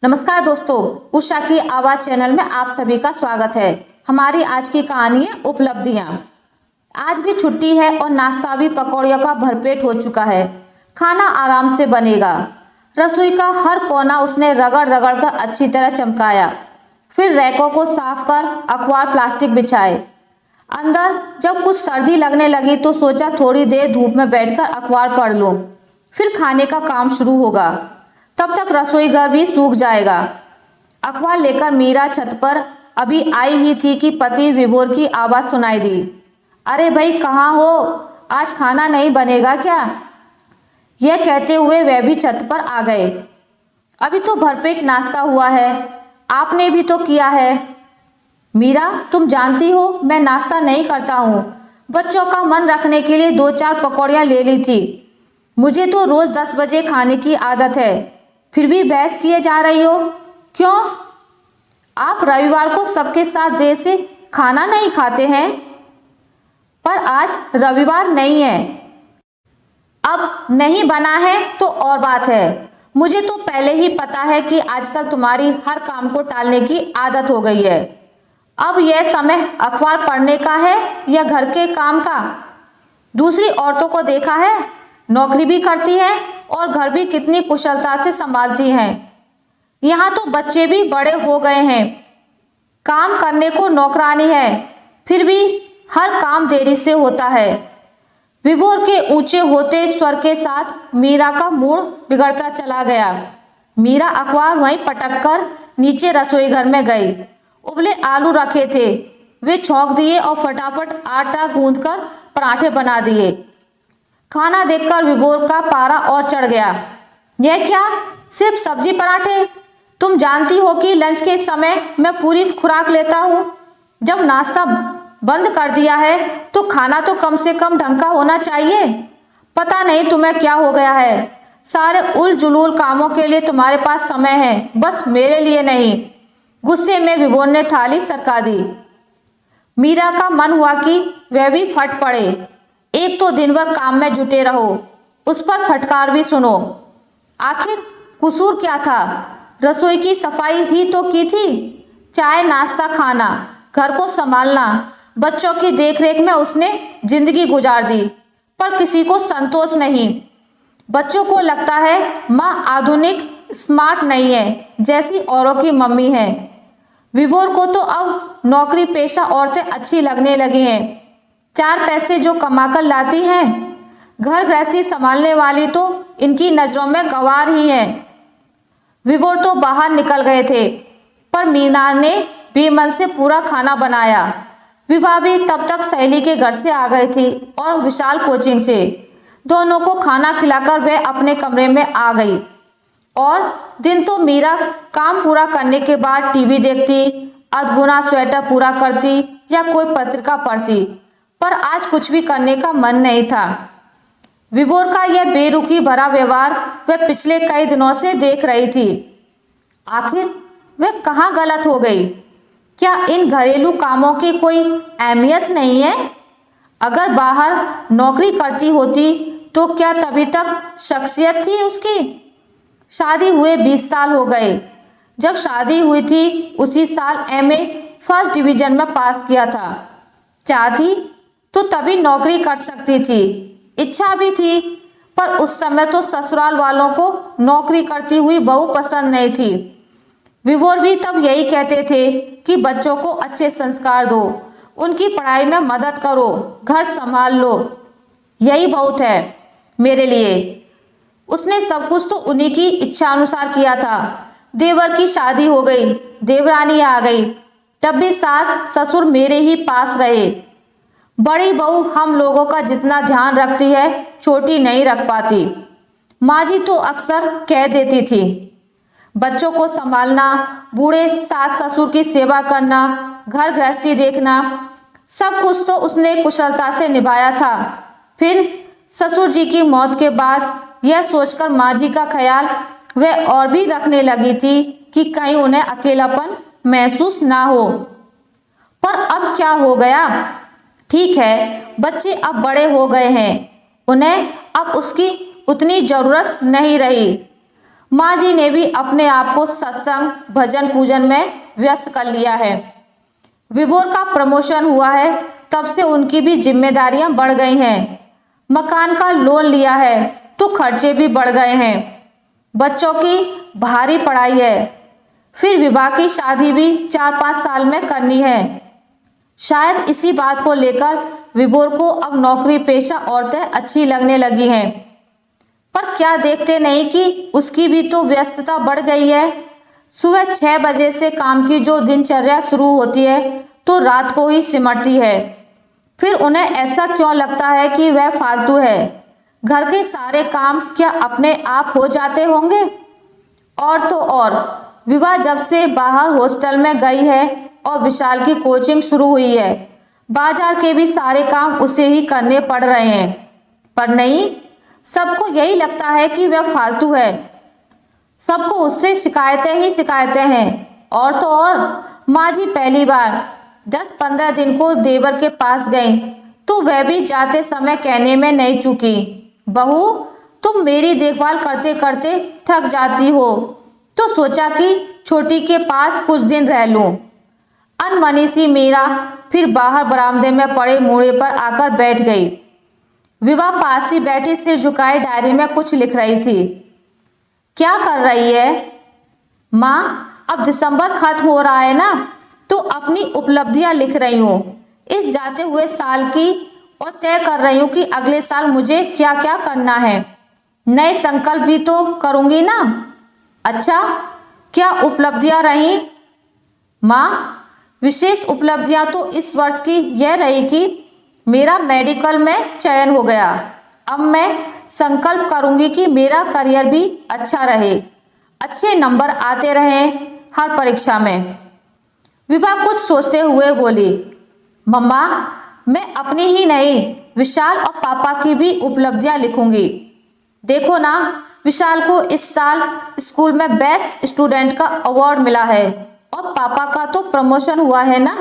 नमस्कार दोस्तों, उषा की आवाज चैनल में आप सभी का स्वागत है। हमारी आज की कहानी है उपलब्धियां। आज भी छुट्टी है और नाश्ता भी पकौड़ियों का भरपेट हो चुका है। खाना आराम से बनेगा। रसोई का हर कोना उसने रगड़ रगड़ कर अच्छी तरह चमकाया। फिर रैकों को साफ कर अखबार प्लास्टिक बिछाए। अंदर जब कुछ सर्दी लगने लगी तो सोचा थोड़ी देर धूप में बैठकर अखबार पढ़ लूं, फिर खाने का काम शुरू होगा। तब तक रसोई घर भी सूख जाएगा। अखबार लेकर मीरा छत पर अभी आई ही थी कि पति विभोर की आवाज सुनाई दी। अरे भाई, कहाँ हो? आज खाना नहीं बनेगा क्या? यह कहते हुए वह भी छत पर आ गए। अभी तो भरपेट नाश्ता हुआ है, आपने भी तो किया है। मीरा, तुम जानती हो मैं नाश्ता नहीं करता हूँ। बच्चों का मन रखने के लिए 2-4 पकौड़ियाँ ले ली थी। मुझे तो रोज 10 बजे खाने की आदत है, फिर भी बहस किए जा रही हो। क्यों? आप रविवार को सबके साथ देर से खाना नहीं खाते हैं? पर आज रविवार नहीं है। अब नहीं बना है तो और बात है। मुझे तो पहले ही पता है कि आजकल तुम्हारी हर काम को टालने की आदत हो गई है। अब यह समय अखबार पढ़ने का है या घर के काम का? दूसरी औरतों को देखा है, नौकरी भी करती हैं और घर भी कितनी कुशलता से संभालती हैं। यहाँ तो बच्चे भी बड़े हो गए हैं, काम करने को नौकरानी है, फिर भी हर काम देरी से होता है। विभोर के ऊंचे होते स्वर के साथ मीरा का मूड बिगड़ता चला गया। मीरा अखबार वहीं पटक कर नीचे रसोई घर में गई। उबले आलू रखे थे, वे छौंक दिए और फटाफट आटा गूंथकर पराठे बना दिए। खाना देखकर विभोर का पारा और चढ़ गया। यह क्या, सिर्फ सब्जी पराठे? तुम जानती हो कि लंच के समय मैं पूरी खुराक लेता हूँ। जब नाश्ता बंद कर दिया है तो खाना तो कम से कम ढंग का होना चाहिए। पता नहीं तुम्हें क्या हो गया है। सारे उल जुलूल कामों के लिए तुम्हारे पास समय है, बस मेरे लिए नहीं। गुस्से में विभोर ने थाली सरका दी। मीरा का मन हुआ कि वह भी फट पड़े। एक तो दिन भर काम में जुटे रहो, उस पर फटकार भी सुनो। आखिर कसूर क्या था? रसोई की सफाई ही तो की थी। चाय नाश्ता खाना, घर को संभालना, बच्चों की देखरेख में उसने जिंदगी गुजार दी, पर किसी को संतोष नहीं। बच्चों को लगता है माँ आधुनिक स्मार्ट नहीं है, जैसी औरों की मम्मी है। विभोर को तो अब नौकरी पेशा औरतें अच्छी लगने लगी हैं। 4 पैसे जो कमाकर लाती हैं, घर गृहस्थी संभालने वाली तो इनकी नजरों में गंवार ही हैं। विभोर तो बाहर निकल गए थे, पर मीना ने भी मन से पूरा खाना बनाया। विभा भी तब तक सहेली के घर से आ गई थी और विशाल कोचिंग से। दोनों को खाना खिलाकर वह अपने कमरे में आ गई। और दिन तो मीरा काम पूरा करने के बाद टीवी देखती, अधबुना स्वेटर पूरा करती या कोई पत्रिका पढ़ती, पर आज कुछ भी करने का मन नहीं था। विभोर का यह बेरुखी भरा व्यवहार वह पिछले कई दिनों से देख रही थी। आखिर वह कहाँ गलत हो गई? क्या इन घरेलू कामों की कोई अहमियत नहीं है? अगर बाहर नौकरी करती होती तो क्या तभी तक शख्सियत थी उसकी? शादी हुए 20 साल हो गए। जब शादी हुई थी उसी साल एमए फर्स्ट डिवीजन में पास किया था। चाहती तो तभी नौकरी कर सकती थी, इच्छा भी थी, पर उस समय तो ससुराल वालों को नौकरी करती हुई बहू पसंद नहीं थी। विभोर भी तब यही कहते थे कि बच्चों को अच्छे संस्कार दो, उनकी पढ़ाई में मदद करो, घर संभाल लो, यही बहुत है मेरे लिए। उसने सब कुछ तो उन्हीं की इच्छा अनुसार किया था। देवर की शादी हो गई, देवरानी आ गई, तब भी सास ससुर मेरे ही पास रहे। बड़ी बहू हम लोगों का जितना ध्यान रखती है, छोटी नहीं रख पाती। माँ जी तो अक्सर कह देती थी, बच्चों को संभालना, बूढ़े सास ससुर की सेवा करना, घर गृहस्थी देखना, सब कुछ तो उसने कुशलता से निभाया था। फिर ससुर जी की मौत के बाद यह सोचकर माँ जी का ख्याल वह और भी रखने लगी थी कि कहीं उन्हें अकेलापन महसूस ना हो। पर अब क्या हो गया? ठीक है, बच्चे अब बड़े हो गए हैं, उन्हें अब उसकी उतनी जरूरत नहीं रही। माँ जी ने भी अपने आप को सत्संग भजन पूजन में व्यस्त कर लिया है। विभोर का प्रमोशन हुआ है, तब से उनकी भी जिम्मेदारियां बढ़ गई हैं। मकान का लोन लिया है तो खर्चे भी बढ़ गए हैं। बच्चों की भारी पढ़ाई है, फिर विवाह की शादी भी 4-5 साल में करनी है। शायद इसी बात को लेकर विभोर को अब नौकरी पेशा औरतें अच्छी लगने लगी हैं। पर क्या देखते नहीं कि उसकी भी तो व्यस्तता बढ़ गई है। सुबह 6 बजे से काम की जो दिनचर्या शुरू होती है तो रात को ही सिमटती है। फिर उन्हें ऐसा क्यों लगता है कि वह फालतू है? घर के सारे काम क्या अपने आप हो जाते होंगे? और तो और विवाह जब से बाहर हॉस्टल में गई है और विशाल की कोचिंग शुरू हुई है, बाजार के भी सारे काम उसे ही करने पड़ रहे हैं। पर नहीं, सबको यही लगता है कि वह फालतू है। सबको उससे शिकायतें ही शिकायतें हैं। और तो और माँ जी पहली बार 10-15 दिन को देवर के पास गई तो वह भी जाते समय कहने में नहीं चूकी, बहू तुम मेरी देखभाल करते करते थक जाती हो तो सोचा कि छोटी के पास कुछ दिन रह लूं। अनमनी सी मीरा फिर बाहर बरामदे में पड़े मूड़े पर आकर बैठ गई। विवाह पास ही बैठी सिर झुकाए डायरी में कुछ लिख रही थी। क्या कर रही है? माँ, अब दिसंबर खत्म हो रहा है ना, तो अपनी उपलब्धियां लिख रही हूँ इस जाते हुए साल की और तय कर रही हूँ कि अगले साल मुझे क्या क्या करना है। नए संकल्प भी तो करूँगी ना। अच्छा, क्या उपलब्धियां रही? माँ, विशेष उपलब्धियां तो इस वर्ष की यह रही कि मेरा मेडिकल में चयन हो गया। अब मैं संकल्प करूंगी कि मेरा करियर भी अच्छा रहे, अच्छे नंबर आते रहें हर परीक्षा में। विभा कुछ सोचते हुए बोली, मम्मा, मैं अपनी ही नहीं विशाल और पापा की भी उपलब्धियां लिखूंगी। देखो ना, विशाल को इस साल स्कूल में बेस्ट स्टूडेंट का अवार्ड मिला है और पापा का तो प्रमोशन हुआ है ना।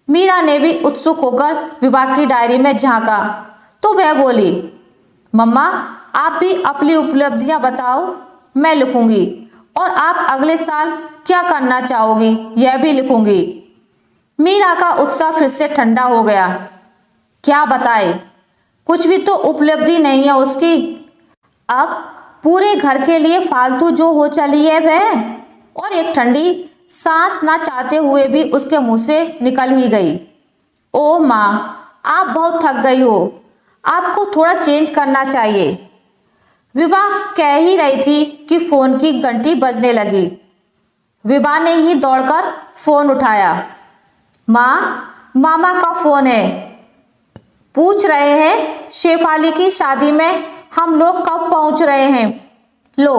मीरा ने भी उत्सुक होकर विभा की डायरी में झांका तो वह बोली, मम्मा, आप भी अपनी उपलब्धियां बताओ, मैं लिखूंगी। और आप अगले साल क्या करना चाहोगी यह भी लिखूंगी। मीरा का उत्साह फिर से ठंडा हो गया। क्या बताए, कुछ भी तो उपलब्धि नहीं है उसकी। अब पूरे घर के लिए फालतू जो हो चली है वह, और एक ठंडी सांस ना चाहते हुए भी उसके मुंह से निकल ही गई। ओ माँ, आप बहुत थक गई हो, आपको थोड़ा चेंज करना चाहिए। विभा कह ही रही थी कि फोन की घंटी बजने लगी। विभा ने ही दौड़कर फोन उठाया। माँ, मामा का फोन है, पूछ रहे हैं शेफाली की शादी में हम लोग कब पहुंच रहे हैं, लो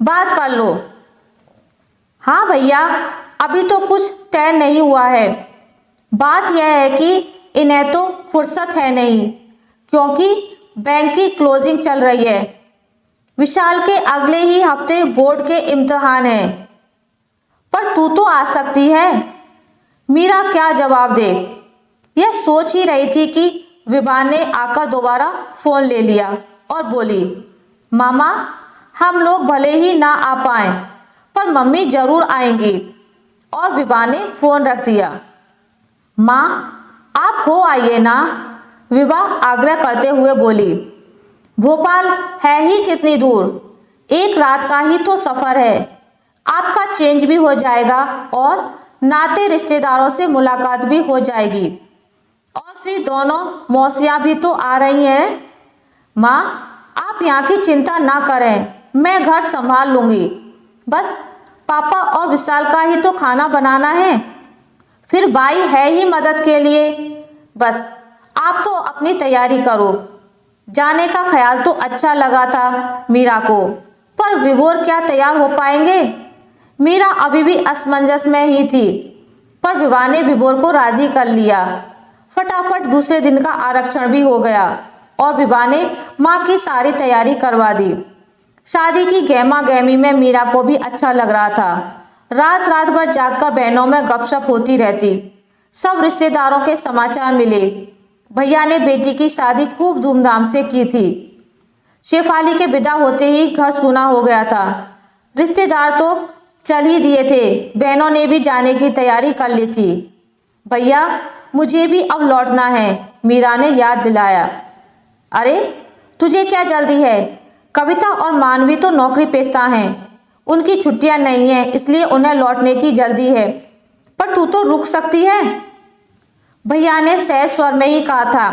बात कर लो। हाँ भैया, अभी तो कुछ तय नहीं हुआ है। बात यह है कि इन्हें तो फुर्सत है नहीं, क्योंकि बैंक की क्लोजिंग चल रही है। विशाल के अगले ही हफ्ते बोर्ड के इम्तिहान हैं। पर तू तो आ सकती है। मीरा क्या जवाब दे, यह सोच ही रही थी कि विभा ने आकर दोबारा फोन ले लिया और बोली, मामा, हम लोग भले ही ना आ पाए पर मम्मी जरूर आएंगी। और विभा ने फोन रख दिया। माँ, आप हो आइए ना, विभा आग्रह करते हुए बोली। भोपाल है ही कितनी दूर, एक रात का ही तो सफर है। आपका चेंज भी हो जाएगा और नाते रिश्तेदारों से मुलाकात भी हो जाएगी। और फिर दोनों मौसियाँ भी तो आ रही हैं। माँ, आप यहाँ की चिंता ना करें, मैं घर संभाल लूँगी। बस पापा और विशाल का ही तो खाना बनाना है, फिर भाई है ही मदद के लिए। बस आप तो अपनी तैयारी करो। जाने का ख्याल तो अच्छा लगा था मीरा को, पर विभोर क्या तैयार हो पाएंगे? मीरा अभी भी असमंजस में ही थी, पर विभा ने विभोर को राजी कर लिया। फटाफट दूसरे दिन का आरक्षण भी हो गया और विभा ने माँ की सारी तैयारी करवा दी। शादी की गहमा गहमी में मीरा को भी अच्छा लग रहा था। रात रात भर जागकर बहनों में गपशप होती रहती। सब रिश्तेदारों के समाचार मिले। भैया ने बेटी की शादी खूब धूमधाम से की थी। शेफाली के विदा होते ही घर सूना हो गया था। रिश्तेदार तो चल ही दिए थे, बहनों ने भी जाने की तैयारी कर ली थी। भैया मुझे भी अब लौटना है, मीरा ने याद दिलाया। अरे तुझे क्या जल्दी है? कविता और मानवी तो नौकरी पेशा हैं, उनकी छुट्टियां नहीं हैं, इसलिए उन्हें लौटने की जल्दी है। पर तू तो रुक सकती है, भैया ने सहज स्वर में ही कहा था।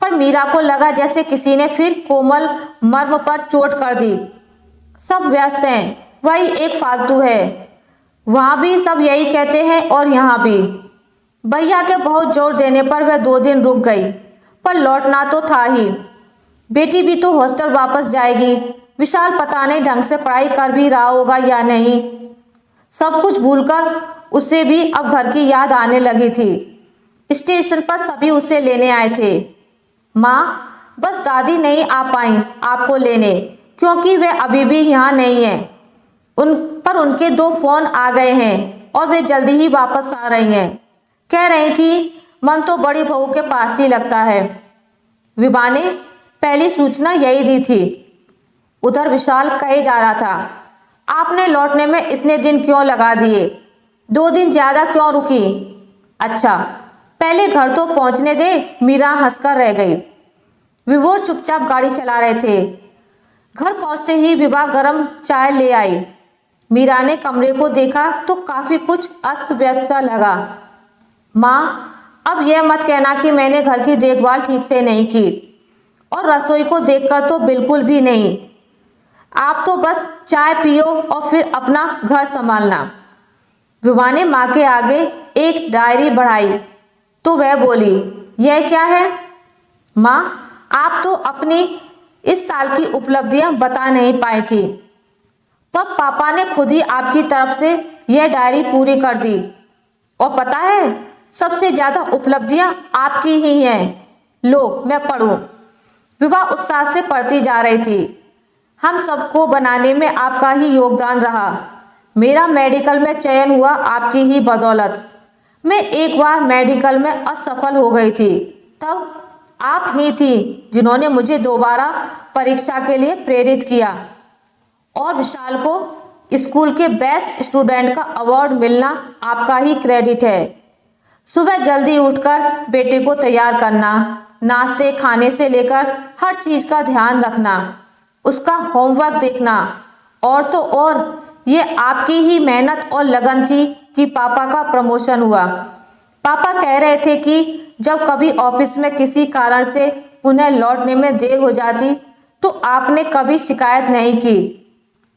पर मीरा को लगा जैसे किसी ने फिर कोमल मर्म पर चोट कर दी। सब व्यस्त हैं, वही एक फालतू है। वहां भी सब यही कहते हैं और यहाँ भी। भैया के बहुत जोर देने पर वह 2 दिन रुक गई, पर लौटना तो था ही। बेटी भी तो हॉस्टल वापस जाएगी। विशाल पता नहीं ढंग से पढ़ाई कर भी रहा होगा या नहीं। सब कुछ भूलकर उसे भी अब घर की याद आने लगी थी। स्टेशन पर सभी उसे लेने आए थे। माँ बस दादी नहीं आ पाई आपको लेने, क्योंकि वे अभी भी यहाँ नहीं है। उनके 2 फोन आ गए हैं और वे जल्दी ही वापस आ रही हैं। कह रही थी मन तो बड़ी बहू के पास ही लगता है। विभा ने पहली सूचना यही दी थी। उधर विशाल कहे जा रहा था, आपने लौटने में इतने दिन क्यों लगा दिए? 2 दिन ज्यादा क्यों रुकी? अच्छा पहले घर तो पहुंचने दे, मीरा हंसकर रह गई। विभोर चुपचाप गाड़ी चला रहे थे। घर पहुंचते ही विभा गरम चाय ले आई। मीरा ने कमरे को देखा तो काफी कुछ अस्त व्यस्त सा लगा। माँ अब यह मत कहना कि मैंने घर की देखभाल ठीक से नहीं की, और रसोई को देखकर तो बिल्कुल भी नहीं। आप तो बस चाय पियो और फिर अपना घर संभालना। विभा ने माँ के आगे एक डायरी बढ़ाई तो वह बोली, यह क्या है? माँ आप तो अपनी इस साल की उपलब्धियां बता नहीं पाई थी, पर पापा ने खुद ही आपकी तरफ से यह डायरी पूरी कर दी। और पता है सबसे ज्यादा उपलब्धियां आपकी ही हैं। लो मैं पढ़ूं। विभा उत्साह से पढ़ती जा रही थी। हम सबको बनाने में आपका ही योगदान रहा। मेरा मेडिकल में चयन हुआ आपकी ही बदौलत। मैं एक बार मेडिकल में असफल हो गई थी, तब आप ही थी जिन्होंने मुझे दोबारा परीक्षा के लिए प्रेरित किया। और विशाल को स्कूल के बेस्ट स्टूडेंट का अवार्ड मिलना आपका ही क्रेडिट है। सुबह जल्दी उठकर बेटे को तैयार करना, नाश्ते खाने से लेकर हर चीज का ध्यान रखना, उसका होमवर्क देखना, और तो और ये आपकी ही मेहनत और लगन थी कि पापा का प्रमोशन हुआ। पापा कह रहे थे कि जब कभी ऑफिस में किसी कारण से उन्हें लौटने में देर हो जाती तो आपने कभी शिकायत नहीं की,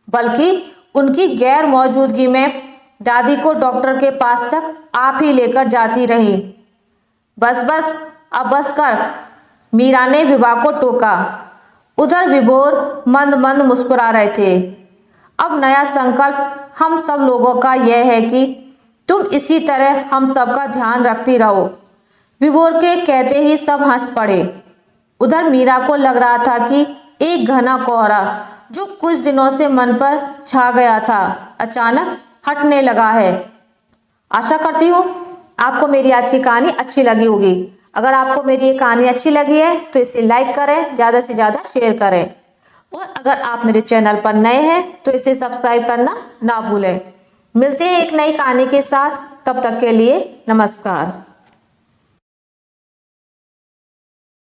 बल्कि उनकी गैर मौजूदगी में दादी को डॉक्टर के पास तक आप ही लेकर जाती रही। बस बस अब बस कर, मीरा ने विभा को टोका। उधर विभोर मंद मंद मुस्कुरा रहे थे। अब नया संकल्प हम सब लोगों का यह है कि तुम इसी तरह हम सबका ध्यान रखती रहो। विभोर के कहते ही सब हंस पड़े। उधर मीरा को लग रहा था कि एक घना कोहरा जो कुछ दिनों से मन पर छा गया था अचानक हटने लगा है। आशा करती हूँ आपको मेरी आज की कहानी अच्छी लगी होगी। अगर आपको मेरी ये कहानी अच्छी लगी है तो इसे लाइक करें, ज़्यादा से ज़्यादा शेयर करें, और अगर आप मेरे चैनल पर नए हैं तो इसे सब्सक्राइब करना ना भूलें। मिलते हैं एक नई कहानी के साथ, तब तक के लिए नमस्कार।